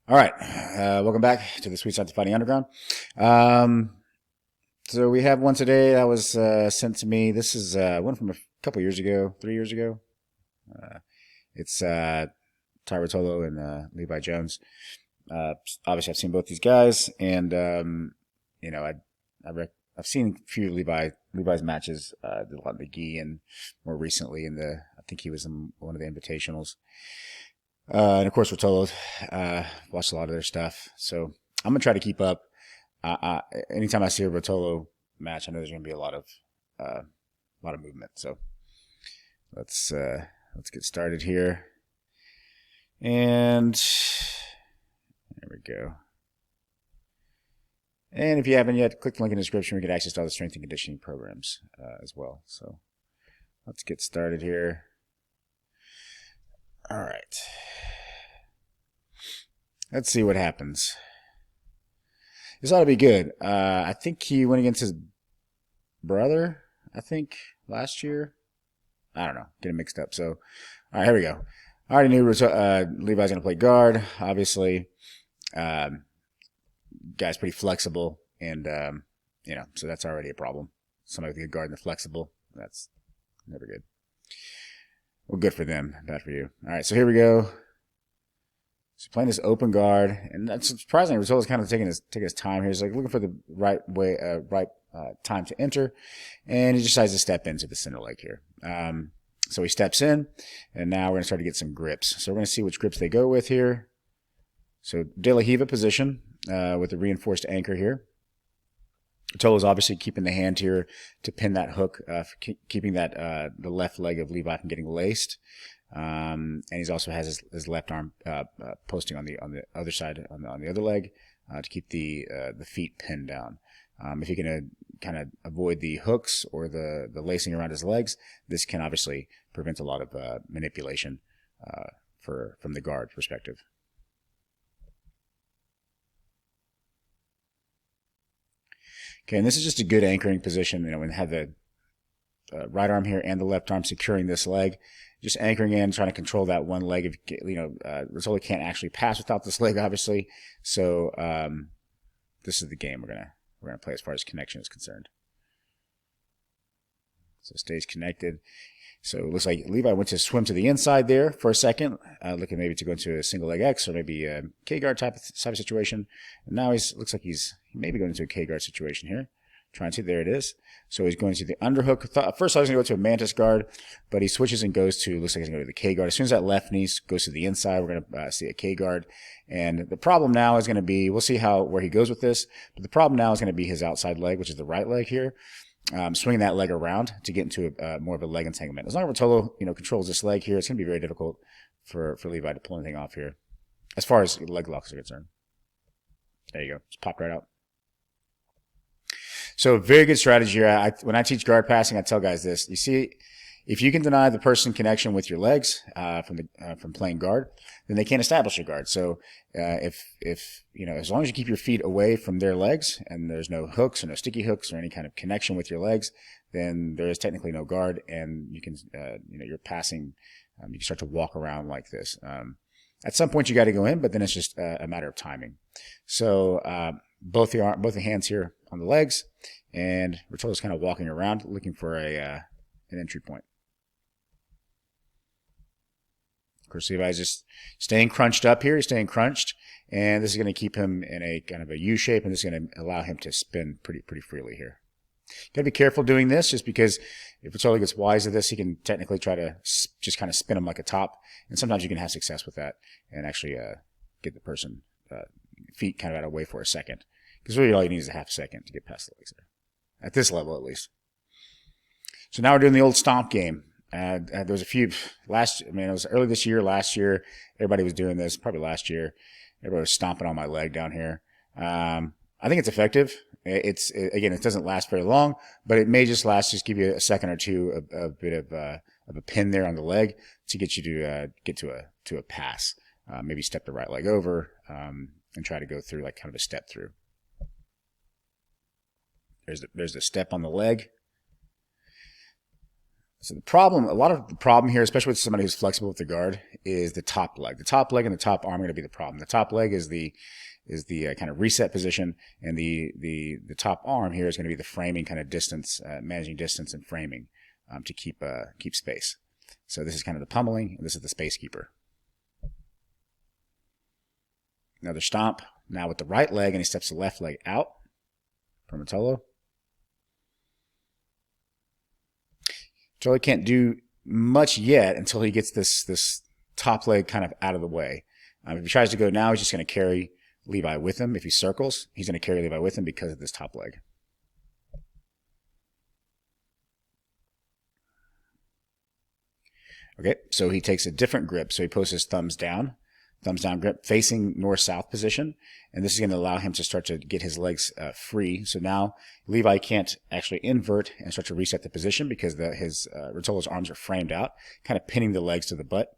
All right, welcome back to the Sweet Science of Fighting Underground. Um, so we have one today that was sent to me. This is one from a couple years ago, 3 years ago. Uh, it's Ruotolo and Levi Jones. Obviously, I've seen both these guys, and you know, I've seen a few of Levi's matches. Did a lot in the gi, and more recently I think he was in one of the invitationals. And of course, Ruotolo, watched a lot of their stuff. So I'm gonna try to keep up. Anytime I see a Ruotolo match, I know there's gonna be a lot of movement. So let's get started here. And there we go. And if you haven't yet, click the link in the description. We get access to all the strength and conditioning programs as well. So let's get started here. All right. Let's see what happens. This ought to be good. I think he went against his brother, I think, last year. I don't know. Getting mixed up. So, all right, here we go. I already knew Levi's going to play guard, obviously. Guy's pretty flexible, and, so that's already a problem. Somebody with a good guard and the flexible, that's never good. Well, good for them, bad for you. All right, so here we go. So playing this open guard, and that's surprisingly, Ruotolo's kind of taking his time here. He's like looking for the right time to enter, and he decides to step into the center leg here. So he steps in, and now we're going to start to get some grips. So we're going to see which grips they go with here. So De La Hiva position with the reinforced anchor here. Ruotolo's obviously keeping the hand here to pin that hook, keeping that the left leg of Levi from getting laced. And he's also has his left arm posting on the other side on the other leg to keep the feet pinned down. If you can kind of avoid the hooks or the lacing around his legs, this can obviously prevent a lot of manipulation from the guard perspective. Okay, and this is just a good anchoring position. When you have the right arm here and the left arm securing this leg, just anchoring in, trying to control that one leg. Ruotolo can't actually pass without this leg, obviously. So this is the game we're gonna play as far as connection is concerned. So it stays connected. So it looks like Levi went to swim to the inside there for a second, looking maybe to go into a single leg X or maybe a K guard type of situation. And now looks like he's maybe going into a K guard situation here. Trying to, there it is. So he's going to the underhook. First I was going to go to a mantis guard, but he switches and goes to, looks like he's going to go to the K guard. As soon as that left knee goes to the inside, we're going to see a K guard. And the problem now is going to be, we'll see where he goes with this, but the problem now is going to be his outside leg, which is the right leg here. Swinging that leg around to get into more of a leg entanglement. As long as Ruotolo, controls this leg here, it's going to be very difficult for Levi to pull anything off here, as far as leg locks are concerned. There you go. Just popped right out. So very good strategy here. When I teach guard passing, I tell guys this. You see, if you can deny the person connection with your legs from playing guard, then they can't establish a guard. So if as long as you keep your feet away from their legs and there's no hooks or no sticky hooks or any kind of connection with your legs, then there is technically no guard, and you can you're passing. You can start to walk around like this. At some point you got to go in, but then it's just a matter of timing. So both the hands here on the legs, and Ruotolo's kind of walking around looking for an entry point. Of course, Levi's just staying crunched up here. He's staying crunched, and this is going to keep him in a kind of a U shape, and this is going to allow him to spin pretty freely here. Got to be careful doing this, just because if Ruotolo gets wise to this, he can technically try to just kind of spin him like a top, and sometimes you can have success with that and actually get the person feet kind of out of the way for a second, because really all you need is a half second to get past the legs there, at this level at least. So now we're doing the old stomp game. There was a few it was early this year, last year, everybody was doing this, probably last year. Everybody was stomping on my leg down here. I think it's effective. Again, it doesn't last very long, but it may just give you a second or two, a bit of a pin there on the leg to get you to get to a pass. Maybe step the right leg over and try to go through like kind of a step through. There's the step on the leg. So the problem, a lot of the problem here, especially with somebody who's flexible with the guard, is the top leg. The top leg and the top arm are going to be the problem. The top leg is the kind of reset position, and the top arm here is going to be the framing kind of distance, managing distance and framing to keep space. So this is kind of the pummeling, and this is the space keeper. Another stomp. Now with the right leg, and he steps the left leg out from Ruotolo. Ruotolo can't do much yet until he gets this top leg kind of out of the way. If he tries to go now, he's just going to carry Levi with him. If he circles, he's going to carry Levi with him because of this top leg. Okay, so he takes a different grip. So he posts his thumbs down grip, facing north-south position. And this is going to allow him to start to get his legs free. So now Levi can't actually invert and start to reset the position because his Ruotolo's arms are framed out, kind of pinning the legs to the butt,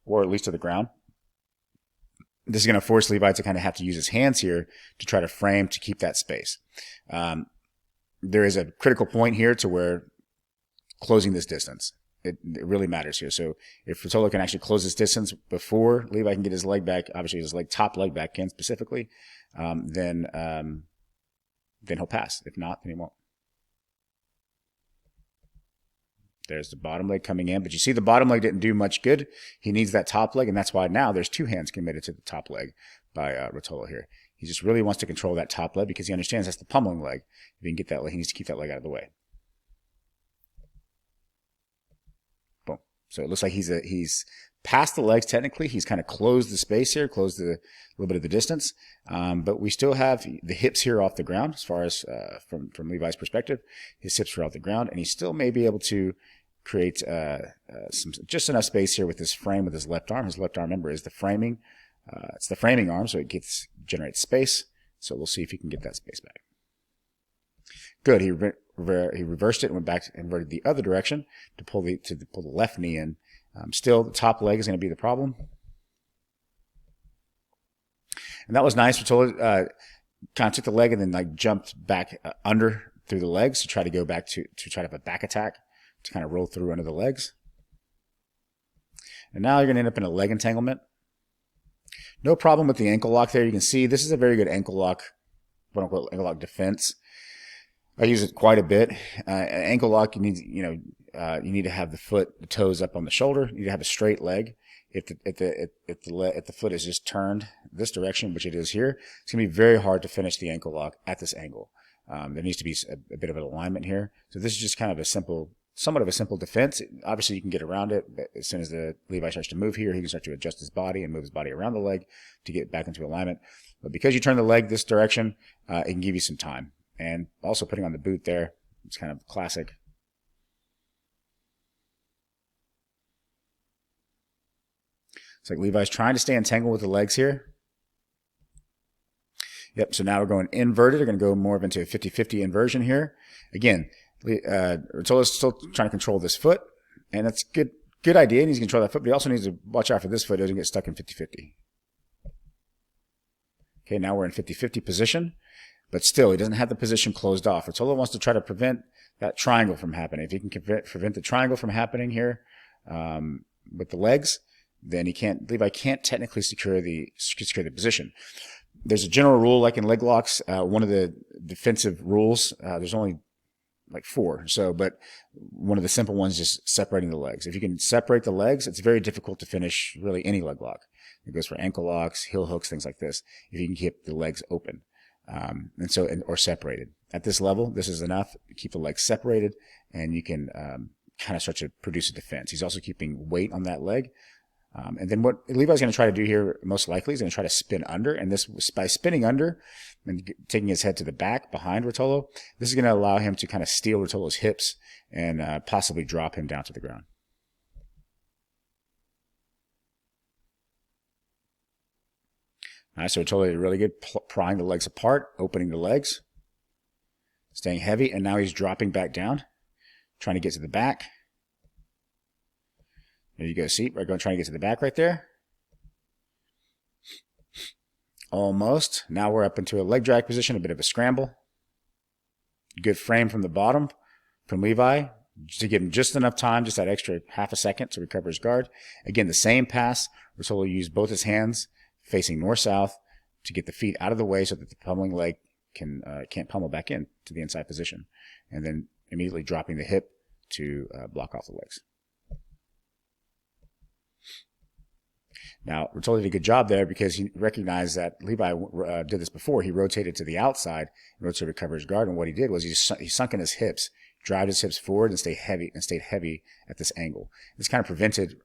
or at least to the ground. This is going to force Levi to kind of have to use his hands here to try to frame to keep that space. There is a critical point here to where closing this distance. It really matters here. So if Ruotolo can actually close this distance before Levi can get his leg back, obviously his top leg back in specifically, then he'll pass. If not, then he won't. There's the bottom leg coming in, but you see the bottom leg didn't do much good. He needs that top leg, and that's why now there's two hands committed to the top leg by Ruotolo here. He just really wants to control that top leg because he understands that's the pummeling leg. If he can get that leg, he needs to keep that leg out of the way. Boom. So it looks like he's past the legs technically. He's kind of closed the space here, closed a little bit of the distance. But we still have the hips here off the ground as far as from Levi's perspective. His hips are off the ground, and he still may be able to create just enough space here with this frame with his left arm. His left arm, remember, is the framing. It's the framing arm, so it generates space. So we'll see if he can get that space back. Good. He reversed it and went back, inverted the other direction to pull the left knee in. Still, the top leg is going to be the problem. And that was nice. Ruotolo kind of took the leg and then jumped back under through the legs to try to go back to try to have a back attack to kind of roll through under the legs. And now you're going to end up in a leg entanglement. No problem with the ankle lock there. You can see this is a very good ankle lock, quote unquote, ankle lock defense. I use it quite a bit. Ankle lock, you need to have the toes up on the shoulder. You need to have a straight leg. If the foot is just turned this direction, which it is here, it's going to be very hard to finish the ankle lock at this angle. There needs to be a bit of an alignment here. So this is just kind of somewhat of a simple defense. Obviously, you can get around it. But as soon as the Levi starts to move here, he can start to adjust his body and move his body around the leg to get back into alignment. But because you turn the leg this direction, it can give you some time. And also putting on the boot there, it's kind of classic. It's like Levi's trying to stay entangled with the legs here. Yep, so now we're going inverted. We're going to go more into a 50-50 inversion here. Again, Ruotolo's still trying to control this foot, and that's good idea. He needs to control that foot, but he also needs to watch out for this foot. It doesn't get stuck in 50-50. Okay, now we're in 50-50 position. But still, he doesn't have the position closed off. Ruotolo wants to try to prevent that triangle from happening. If he can prevent the triangle from happening here with the legs, then Levi can't technically secure the position. There's a general rule, like in leg locks. One of the defensive rules, there's only like 4. But one of the simple ones is just separating the legs. If you can separate the legs, it's very difficult to finish really any leg lock. It goes for ankle locks, heel hooks, things like this. If you can keep the legs open. Or separated. At this level, this is enough to keep the legs separated, and you can kind of start to produce a defense. He's also keeping weight on that leg. And then what Levi's going to try to do here, most likely, is going to try to spin under. And this, by spinning under and taking his head to the back behind Ruotolo, this is going to allow him to kind of steal Ruotolo's hips and possibly drop him down to the ground. All right, so Ruotolo did really good prying the legs apart, opening the legs, staying heavy, and now he's dropping back down, trying to get to the back. There you go. See, we're going to try to get to the back right there. Almost. Now we're up into a leg drag position, a bit of a scramble. Good frame from the bottom from Levi. to give him just enough time, just that extra half a second to recover his guard. Again, the same pass. Ruotolo used both his hands facing north-south to get the feet out of the way so that the pummeling leg can't pummel back in to the inside position. And then immediately dropping the hip to block off the legs. Now, Ruotolo did a good job there because he recognized that Levi did this before. He rotated to the outside in order to recover his guard. And what he did was he sunk in his hips, drive his hips forward, and stayed heavy at this angle. This kind of prevented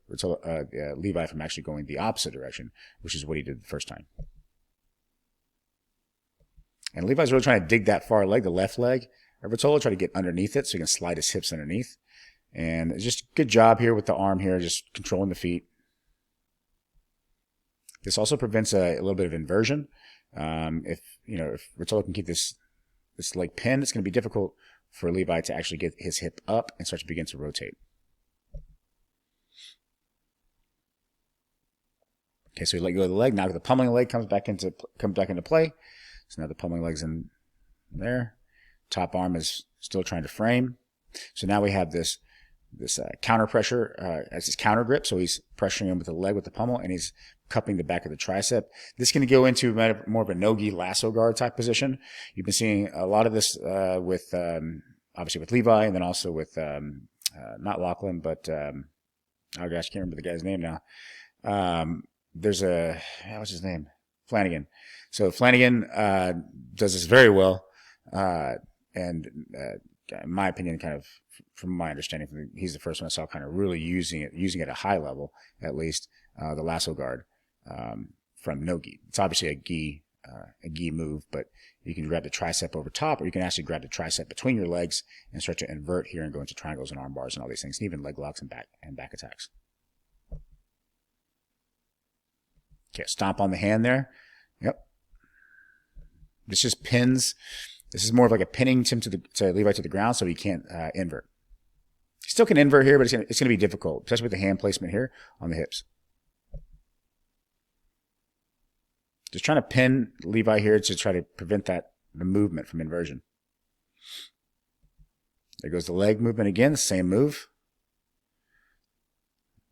Levi from actually going the opposite direction, which is what he did the first time. And Levi's really trying to dig that far leg, the left leg. Ruotolo tried to get underneath it so he can slide his hips underneath. And it's just a good job here with the arm here, just controlling the feet. This also prevents a little bit of inversion. If Ruotolo can keep this leg pinned, it's going to be difficult for Levi to actually get his hip up and start to begin to rotate. Okay, so you let go of the leg. Now the pummeling leg comes back into play. So now the pummeling leg's in there. Top arm is still trying to frame. So now we have this counter pressure as his counter grip. So he's pressuring him with the leg with the pummel, and he's cupping the back of the tricep. This is going to go into more of a no-gi lasso guard type position. You've been seeing a lot of this with obviously with Levi, and then also with not Lachlan, but oh gosh, I can't remember the guy's name now. There's what's his name? Flanagan. So Flanagan does this very well, and in my opinion, kind of from my understanding, he's the first one I saw kind of really using it at a high level, at least the lasso guard from no-gi. It's obviously a gi move, but you can grab the tricep over top, or you can actually grab the tricep between your legs and start to invert here and go into triangles and arm bars and all these things, and even leg locks and back attacks. Okay, stomp on the hand there. Yep. This just pins. This is more of like a pinning him to Levi to the ground so he can't invert. He still can invert here, but it's going to be difficult, especially with the hand placement here on the hips. Just trying to pin Levi here to try to prevent the movement from inversion. There goes the leg movement again, the same move.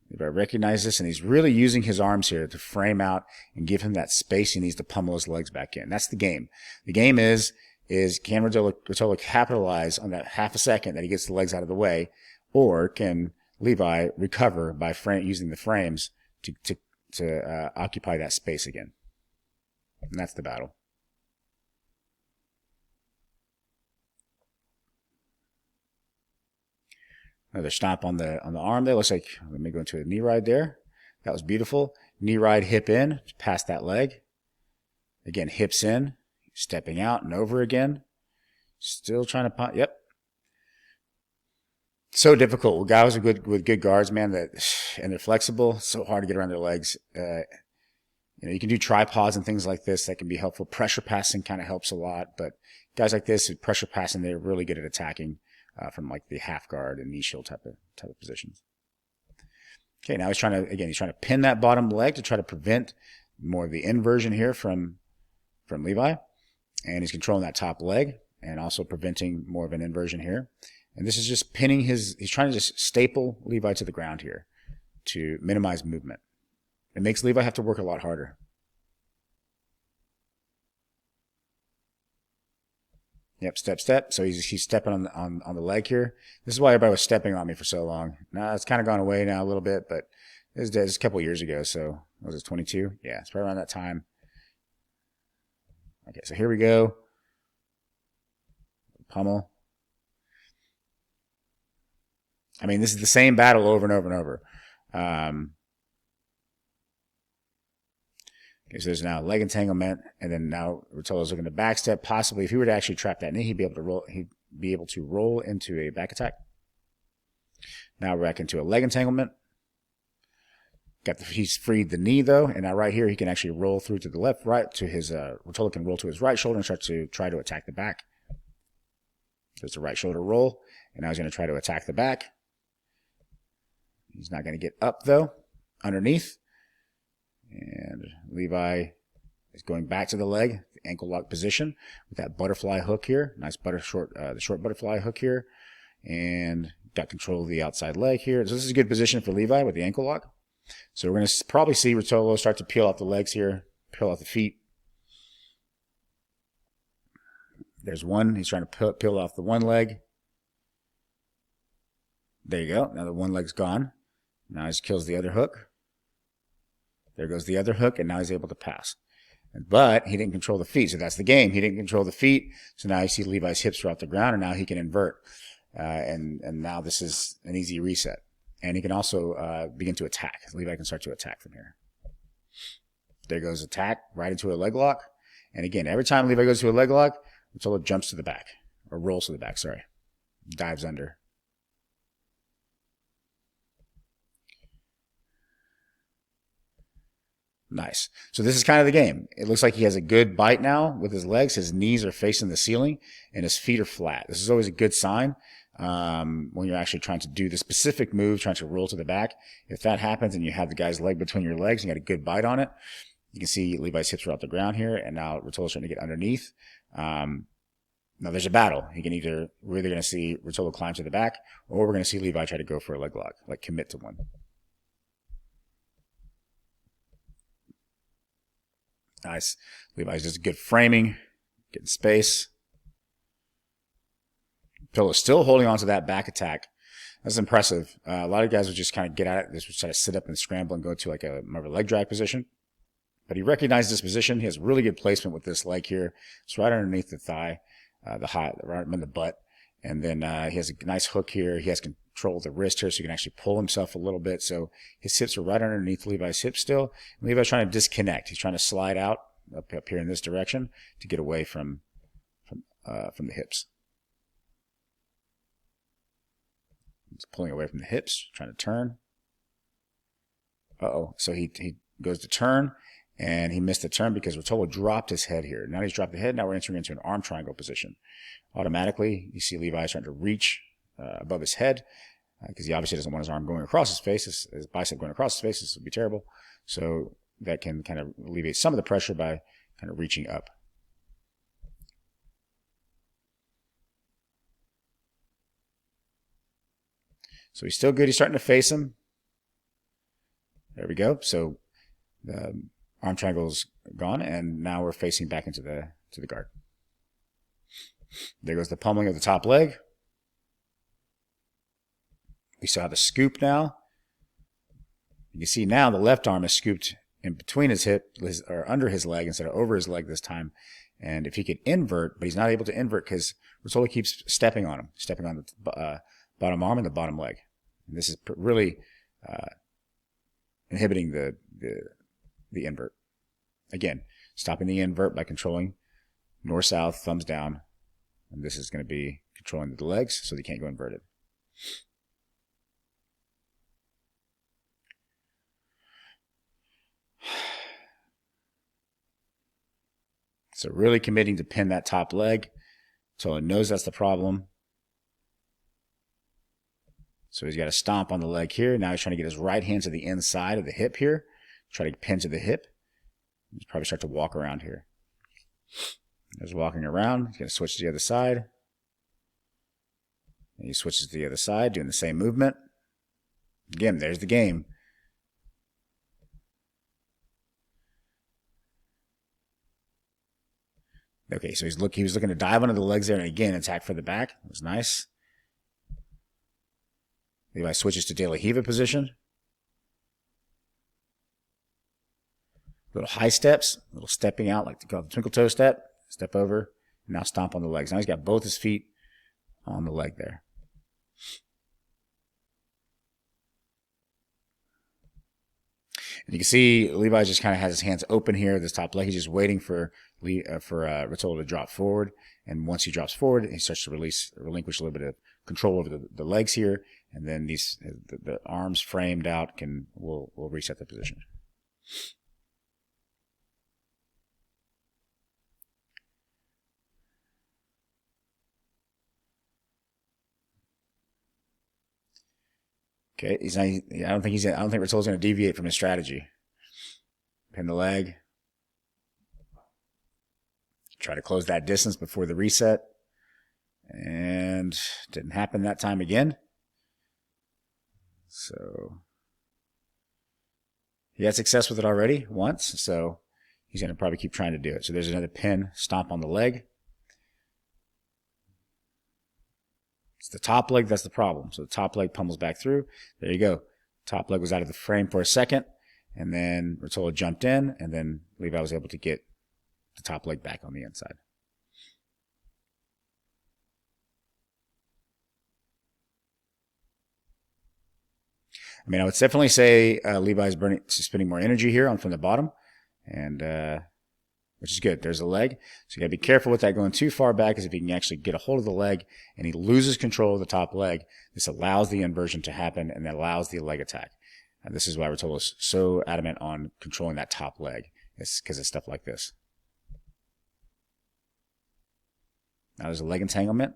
Levi recognizes this, and he's really using his arms here to frame out and give him that space he needs to pummel his legs back in. That's the game. The game is can Ruotolo capitalize on that half a second that he gets the legs out of the way, or can Levi recover by using the frames to occupy that space again? And that's the battle. Another stomp on the arm there. Looks like, let me go into a knee ride there. That was beautiful. Knee ride, hip in, past that leg. Again, hips in, stepping out and over again. Still trying to pump. Yep. So difficult with guys with good guards, man, and they're flexible. It's so hard to get around their legs. You can do tripods and things like this that can be helpful. Pressure passing kind of helps a lot, but guys like this, pressure passing, they're really good at attacking from like the half guard and knee shield type of positions. Okay, now he's trying to pin that bottom leg to try to prevent more of the inversion here from Levi, and he's controlling that top leg and also preventing more of an inversion here. And this is just pinning he's trying to just staple Levi to the ground here to minimize movement. It makes Levi have to work a lot harder. Yep, step. So he's stepping on the leg here. This is why everybody was stepping on me for so long. Now it's kind of gone away now a little bit, but it was a couple years ago. So was it 22? Yeah, it's probably around that time. Okay, so here we go. Pummel. I mean, this is the same battle over and over and over. Okay, so there's now leg entanglement, and then now Ruotolo's looking to backstep. Possibly, if he were to actually trap that knee, he'd be able to roll into a back attack. Now we're back into a leg entanglement. He's freed the knee though, and now right here he can actually roll through to the left, right to his. Ruotolo can roll to his right shoulder and start to try to attack the back. There's the right shoulder roll, and now he's going to try to attack the back. He's not going to get up though, underneath. And Levi is going back to the leg, the ankle lock position with that butterfly hook here. Nice the short butterfly hook here. And got control of the outside leg here. So this is a good position for Levi with the ankle lock. So we're going to probably see Ruotolo start to peel off the legs here, peel off the feet. There's one. He's trying to peel off the one leg. There you go. Now the one leg's gone. Now he kills the other hook. There goes the other hook, and now he's able to pass. But he didn't control the feet, so that's the game. He didn't control the feet, so now you see Levi's hips are off the ground, and now he can invert. And now this is an easy reset. And he can also begin to attack. Levi can start to attack from here. There goes attack, right into a leg lock. And again, every time Levi goes to a leg lock, Ruotolo jumps to the back, or rolls to the back, sorry. Dives under. Nice. So this is kind of the game. It looks like he has a good bite now with his legs. His knees are facing the ceiling and his feet are flat. This is always a good sign when you're actually trying to do the specific move, trying to roll to the back. If that happens and you have the guy's leg between your legs and you got a good bite on it, you can see Levi's hips are off the ground here, and now Ruotolo's starting to get underneath. Now there's a battle. We're either going to see Ruotolo climb to the back, or we're going to see Levi try to go for a leg lock, like commit to one. Nice. Levi's just good framing, getting space. Ruotolo's still holding on to that back attack. That's impressive. A lot of guys would just kind of get at it. This would try to sit up and scramble and go to like more of a leg drag position. But he recognizes this position. He has really good placement with this leg here. It's right underneath the thigh, right in the butt. And then he has a nice hook here. He has control of the wrist here, so he can actually pull himself a little bit. So his hips are right underneath Levi's hips still. And Levi's trying to disconnect. He's trying to slide out up here in this direction to get away from the hips. He's pulling away from the hips, trying to turn. So he goes to turn, and he missed the turn because Ruotolo dropped his head here. Now he's dropped the head. Now we're entering into an arm triangle position. Automatically, you see Levi starting to reach above his head because he obviously doesn't want his arm going across his face, his bicep going across his face. This would be terrible. So that can kind of alleviate some of the pressure by kind of reaching up. So he's still good. He's starting to face him. There we go. So the arm triangle's gone, and now we're facing back into the guard. There goes the pummeling of the top leg. We saw the scoop now. You can see now the left arm is scooped in between his hip, or under his leg instead of over his leg this time. And if he could invert, but he's not able to invert because Ruotolo keeps stepping on him, stepping on the bottom arm and the bottom leg. And this is really inhibiting the invert. Again, stopping the invert by controlling north-south, thumbs down. And this is going to be controlling the legs so they can't go inverted. So really committing to pin that top leg. So he knows that's the problem. So he's got to stomp on the leg here. Now he's trying to get his right hand to the inside of the hip here. Try to pin to the hip. He's probably start to walk around here. He's walking around. He's going to switch to the other side. And he switches to the other side, doing the same movement. Again, there's the game. Okay, so he was looking to dive under the legs there and again attack for the back. That was nice. Levi switches to De La Riva position. Little high steps, little stepping out like the twinkle toe step. Step over, and now stomp on the legs. Now he's got both his feet on the leg there. And you can see Levi just kind of has his hands open here, this top leg. He's just waiting for Ruotolo to drop forward. And once he drops forward, he starts to relinquish a little bit of control over the legs here. And then the arms framed out will reset the position. Okay, I don't think Ruotolo's going to deviate from his strategy. Pin the leg. Try to close that distance before the reset. And didn't happen that time again. So he had success with it already once, so he's going to probably keep trying to do it. So there's another pin stomp on the leg. It's the top leg that's the problem. So the top leg pummels back through. There you go. Top leg was out of the frame for a second, and then Ruotolo jumped in, and then Levi was able to get the top leg back on the inside. I mean, I would definitely say Levi's spending more energy here on from the bottom, and which is good. There's the leg. So you gotta be careful with that going too far back, because if he can actually get a hold of the leg and he loses control of the top leg, this allows the inversion to happen and that allows the leg attack. And this is why Ruotolo is so adamant on controlling that top leg. It's because of stuff like this. Now there's a leg entanglement.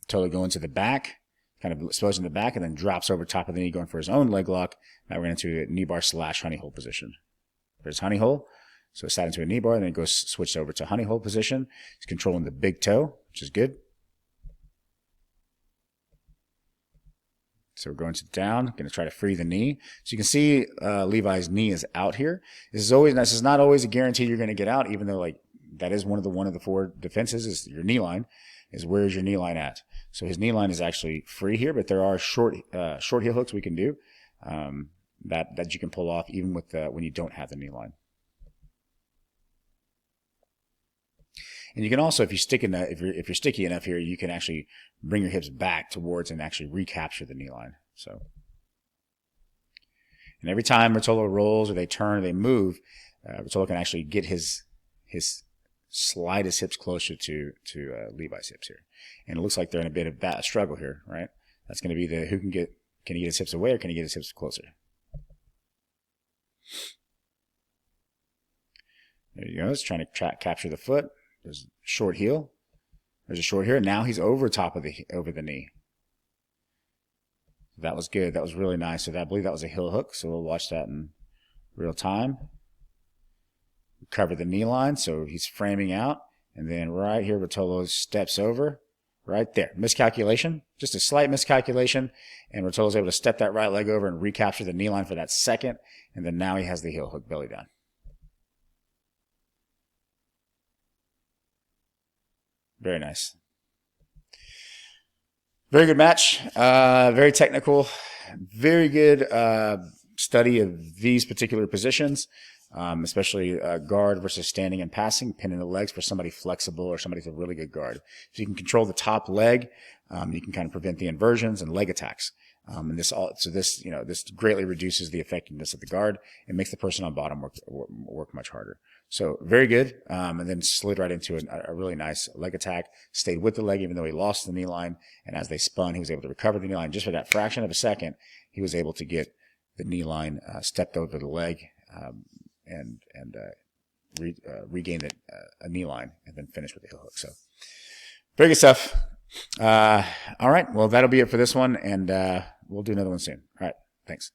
Totally going to the back, kind of exposing the back, and then drops over top of the knee, going for his own leg lock. Now we're into a knee bar / honey hole position. There's honey hole. So it's sat into a knee bar, and then it goes switched over to honey hole position. He's controlling the big toe, which is good. So we're going to down, going to try to free the knee. So you can see Levi's knee is out here. This is not always a guarantee you're going to get out, even though like that is one of the 4 defenses is your knee line. Is where is your knee line at? So his knee line is actually free here, but there are short heel hooks we can do that you can pull off even with when you don't have the knee line. And you can also, if you're sticky enough here, you can actually bring your hips back towards and actually recapture the knee line. So, and every time Ruotolo rolls or they turn or they move, Ruotolo can actually get his slide his hips closer to Levi's hips here. And it looks like they're in a bit of a struggle here, right? That's going to be the can he get his hips away or can he get his hips closer? There you go. He's trying to capture the foot. There's a short heel. There's a short here. Now he's over the knee. That was good. That was really nice. So I believe that was a heel hook. So we'll watch that in real time. Cover the knee line. So he's framing out. And then right here, Ruotolo steps over. Right there. Miscalculation. Just a slight miscalculation. And Ruotolo's able to step that right leg over and recapture the knee line for that second. And then now he has the heel hook belly down. Very nice. Very good match. Very technical. Very good study of these particular positions, especially guard versus standing and passing, pinning the legs for somebody flexible or somebody with a really good guard. If you can control the top leg, you can kind of prevent the inversions and leg attacks. And this greatly reduces the effectiveness of the guard and makes the person on bottom work much harder. So very good. And then slid right into a really nice leg attack, stayed with the leg even though he lost the knee line. And as they spun, he was able to recover the knee line. Just for that fraction of a second, he was able to get the knee line stepped over the leg and regain a knee line and then finish with the heel hook. So very good stuff. All right. Well, that'll be it for this one. And we'll do another one soon. All right. Thanks.